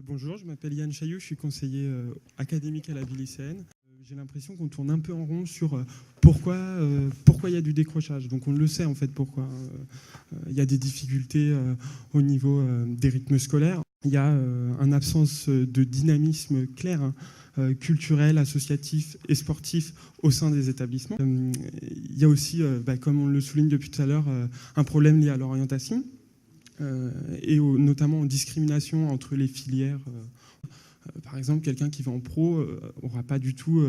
Bonjour, je m'appelle Yann Chaillot, je suis conseiller académique à la ville lycéenne. J'ai l'impression qu'on tourne un peu en rond sur pourquoi il y a du décrochage. Donc on le sait en fait pourquoi. Il y a des difficultés au niveau des rythmes scolaires. Il y a une absence de dynamisme clair, culturel, associatif et sportif au sein des établissements. Il y a aussi, comme on le souligne depuis tout à l'heure, un problème lié à l'orientation. Et notamment en discrimination entre les filières. Par exemple, quelqu'un qui va en pro n'aura pas du tout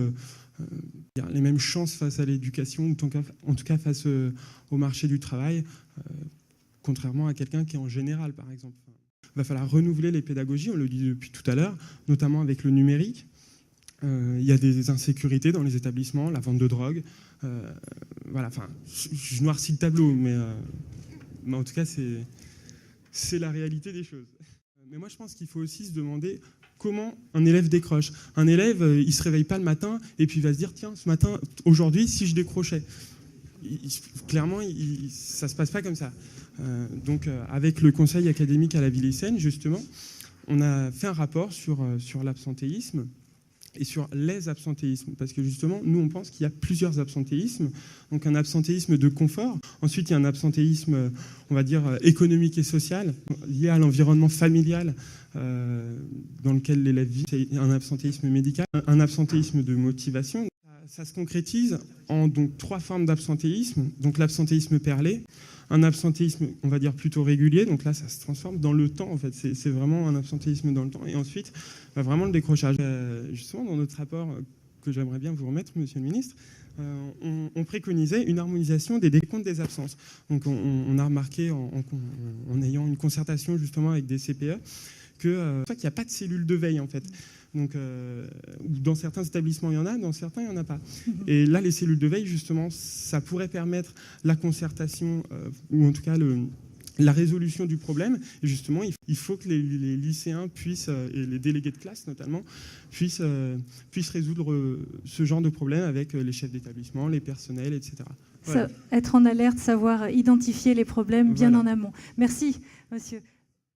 les mêmes chances face à l'éducation, en tout cas face au marché du travail, contrairement à quelqu'un qui est en général, par exemple. Il va falloir renouveler les pédagogies, on le dit depuis tout à l'heure, notamment avec le numérique. Il y a des insécurités dans les établissements, la vente de drogue. Voilà, enfin, je noircis le tableau, mais en tout cas, c'est la réalité des choses. Mais moi, je pense qu'il faut aussi se demander comment un élève décroche. Un élève, il ne se réveille pas le matin et puis il va se dire, tiens, ce matin, aujourd'hui, si je décrochais. Clairement, ça ne se passe pas comme ça. Donc, avec le conseil académique à la ville lycéenne, justement, on a fait un rapport sur l'absentéisme et sur les absentéismes. Parce que justement, nous, on pense qu'il y a plusieurs absentéismes. Donc un absentéisme de confort. Ensuite, il y a un absentéisme, on va dire, économique et social, lié à l'environnement familial dans lequel l'élève vit. C'est un absentéisme médical, un absentéisme de motivation. Ça se concrétise en donc 3 formes d'absentéisme. Donc l'absentéisme perlé, un absentéisme, on va dire, plutôt régulier. Donc là, ça se transforme dans le temps, en fait. C'est vraiment un absentéisme dans le temps. Et ensuite, vraiment le décrochage. Justement, dans notre rapport que j'aimerais bien vous remettre, monsieur le ministre, on préconisait une harmonisation des décomptes des absences. Donc on a remarqué, en ayant une concertation justement avec des CPE, qu'il n'y a pas de cellule de veille, en fait. Donc, dans certains établissements, il y en a, dans certains, il n'y en a pas. Et là, les cellules de veille, justement, ça pourrait permettre la concertation, ou en tout cas la résolution du problème. Et justement, il faut que les lycéens puissent, et les délégués de classe notamment, puissent résoudre ce genre de problème avec les chefs d'établissement, les personnels, etc. Voilà. Être en alerte, savoir identifier les problèmes bien en amont. Merci, monsieur.